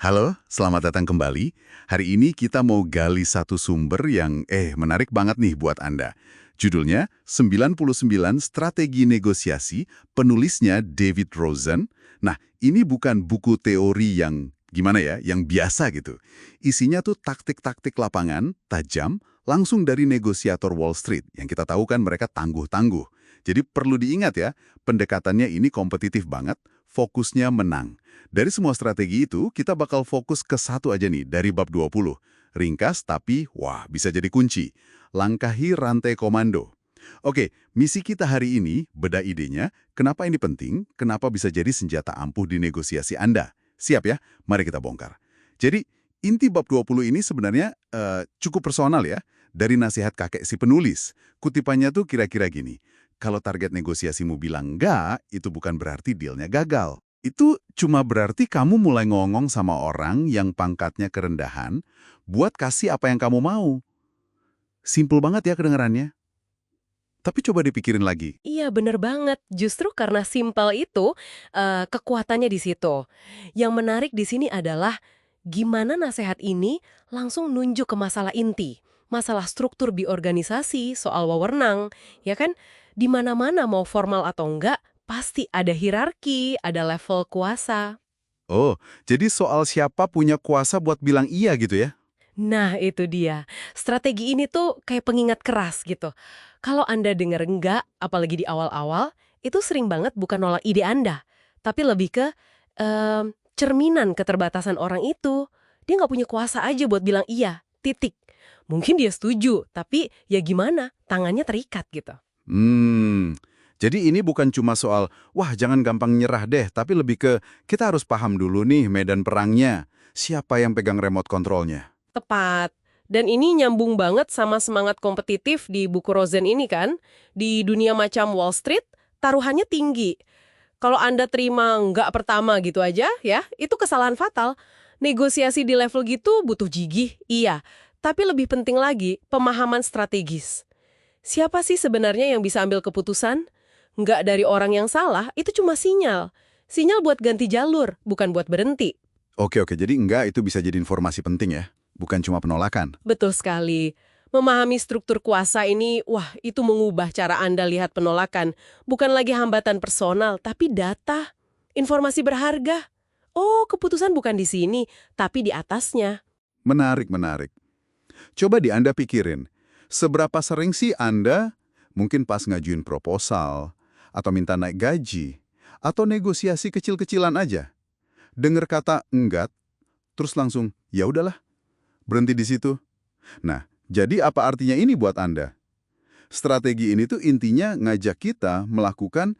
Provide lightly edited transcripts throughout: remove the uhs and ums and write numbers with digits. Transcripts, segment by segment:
Halo, selamat datang kembali. Hari ini kita mau gali satu sumber yang menarik banget nih buat Anda. Judulnya 99 Strategi Negosiasi, penulisnya David Rosen. Nah, ini bukan buku teori yang gimana ya, yang biasa gitu. Isinya tuh taktik-taktik lapangan, tajam, langsung dari negosiator Wall Street. Yang kita tahu kan mereka tangguh-tangguh. Jadi perlu diingat ya, pendekatannya ini kompetitif banget, fokusnya menang. Dari semua strategi itu, kita bakal fokus ke satu aja nih dari bab 20. Ringkas tapi, wah, bisa jadi kunci. Langkahi rantai komando. Oke, misi kita hari ini, beda idenya, kenapa ini penting, kenapa bisa jadi senjata ampuh di negosiasi Anda. Siap ya? Mari kita bongkar. Jadi, inti bab 20 ini sebenarnya cukup personal ya, dari nasihat kakek si penulis. Kutipannya tuh kira-kira gini, kalau target negosiasimu bilang enggak, itu bukan berarti dealnya gagal. Itu cuma berarti kamu mulai ngomong sama orang yang pangkatnya kerendahan buat kasih apa yang kamu mau. Simpel banget ya kedengarannya. Tapi coba dipikirin lagi. Iya, bener banget. Justru karena simpel itu, kekuatannya di situ. Yang menarik di sini adalah gimana nasihat ini langsung nunjuk ke masalah inti. Masalah struktur di organisasi, soal wewenang, ya kan? Di mana-mana mau formal atau enggak, pasti ada hierarki, ada level kuasa. Oh, jadi soal siapa punya kuasa buat bilang iya gitu ya? Nah, itu dia. Strategi ini tuh kayak pengingat keras gitu. Kalau Anda dengar enggak, apalagi di awal-awal, itu sering banget bukan nolak ide Anda, tapi lebih ke cerminan keterbatasan orang itu. Dia nggak punya kuasa aja buat bilang iya, titik. Mungkin dia setuju, tapi ya gimana, tangannya terikat gitu. Hmm, jadi ini bukan cuma soal, wah jangan gampang nyerah deh, tapi lebih ke, kita harus paham dulu nih medan perangnya. Siapa yang pegang remote kontrolnya? Tepat. Dan ini nyambung banget sama semangat kompetitif di buku Rosen ini kan. Di dunia macam Wall Street, taruhannya tinggi. Kalau Anda terima nggak pertama gitu aja, ya, itu kesalahan fatal. Negosiasi di level gitu butuh gigih, iya. Tapi lebih penting lagi, pemahaman strategis. Siapa sih sebenarnya yang bisa ambil keputusan? Nggak dari orang yang salah, itu cuma sinyal. Sinyal buat ganti jalur, bukan buat berhenti. Oke, jadi enggak itu bisa jadi informasi penting ya, bukan cuma penolakan. Betul sekali. Memahami struktur kuasa ini, wah, itu mengubah cara Anda lihat penolakan. Bukan lagi hambatan personal, tapi data. Informasi berharga. Oh, keputusan bukan di sini, tapi di atasnya. Menarik. Coba di Anda pikirin, seberapa sering sih Anda mungkin pas ngajuin proposal, atau minta naik gaji, atau negosiasi kecil-kecilan aja, dengar kata enggak, terus langsung, ya udahlah, berhenti di situ. Nah, jadi apa artinya ini buat Anda? Strategi ini tuh intinya ngajak kita melakukan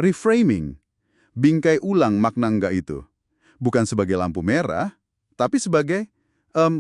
reframing, bingkai ulang makna enggak itu. Bukan sebagai lampu merah, tapi sebagai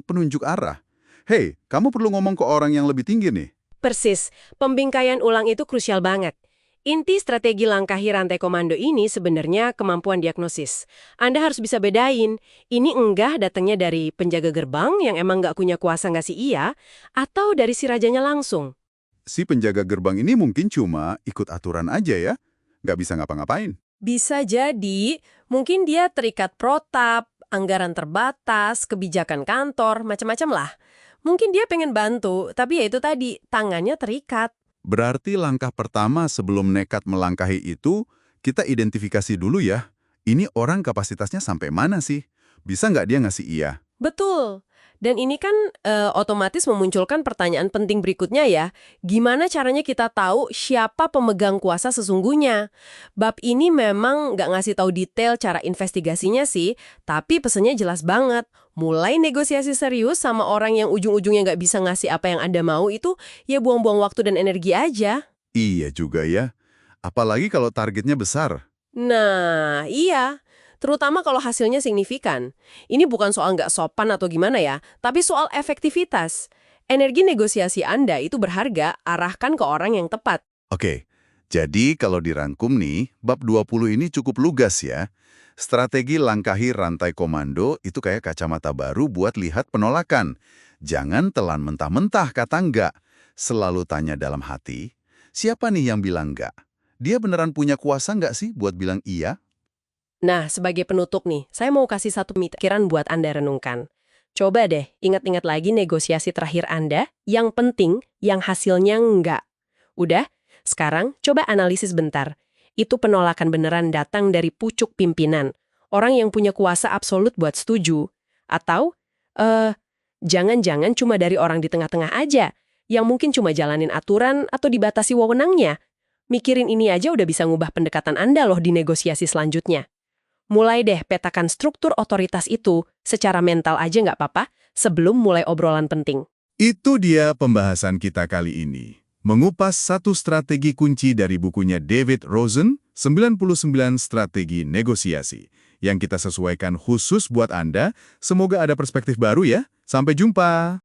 penunjuk arah. Hei, kamu perlu ngomong ke orang yang lebih tinggi nih. Persis, pembingkaian ulang itu krusial banget. Inti strategi langkahi rantai komando ini sebenarnya kemampuan diagnosis. Anda harus bisa bedain, ini enggak datangnya dari penjaga gerbang yang emang nggak punya kuasa ngasih iya, atau dari si rajanya langsung. Si penjaga gerbang ini mungkin cuma ikut aturan aja ya, nggak bisa ngapa-ngapain. Bisa jadi, mungkin dia terikat protap, anggaran terbatas, kebijakan kantor, macam-macam lah. Mungkin dia pengen bantu, tapi ya itu tadi, tangannya terikat. Berarti langkah pertama sebelum nekat melangkahi itu, kita identifikasi dulu ya. Ini orang kapasitasnya sampai mana sih? Bisa nggak dia ngasih iya? Betul. Dan ini kan otomatis memunculkan pertanyaan penting berikutnya ya. Gimana caranya kita tahu siapa pemegang kuasa sesungguhnya? Bab ini memang nggak ngasih tahu detail cara investigasinya sih, tapi pesennya jelas banget. Mulai negosiasi serius sama orang yang ujung-ujungnya nggak bisa ngasih apa yang Anda mau itu, ya buang-buang waktu dan energi aja. Iya juga ya. Apalagi kalau targetnya besar. Nah, iya. Terutama kalau hasilnya signifikan. Ini bukan soal nggak sopan atau gimana ya, tapi soal efektivitas. Energi negosiasi Anda itu berharga, arahkan ke orang yang tepat. Oke, jadi kalau dirangkum nih, bab 20 ini cukup lugas ya. Strategi langkahi rantai komando itu kayak kacamata baru buat lihat penolakan. Jangan telan mentah-mentah kata enggak. Selalu tanya dalam hati, siapa nih yang bilang enggak? Dia beneran punya kuasa enggak sih buat bilang iya? Nah, sebagai penutup nih, saya mau kasih satu pikiran buat Anda renungkan. Coba deh, ingat-ingat lagi negosiasi terakhir Anda, yang penting, yang hasilnya enggak. Udah, sekarang coba analisis bentar. Itu penolakan beneran datang dari pucuk pimpinan, orang yang punya kuasa absolut buat setuju. Atau, jangan-jangan cuma dari orang di tengah-tengah aja, yang mungkin cuma jalanin aturan atau dibatasi wewenangnya. Mikirin ini aja udah bisa ngubah pendekatan Anda loh di negosiasi selanjutnya. Mulai deh petakan struktur otoritas itu secara mental aja nggak apa-apa sebelum mulai obrolan penting. Itu dia pembahasan kita kali ini. Mengupas satu strategi kunci dari bukunya David Rosen, 99 Strategi Negosiasi, yang kita sesuaikan khusus buat Anda. Semoga ada perspektif baru ya. Sampai jumpa!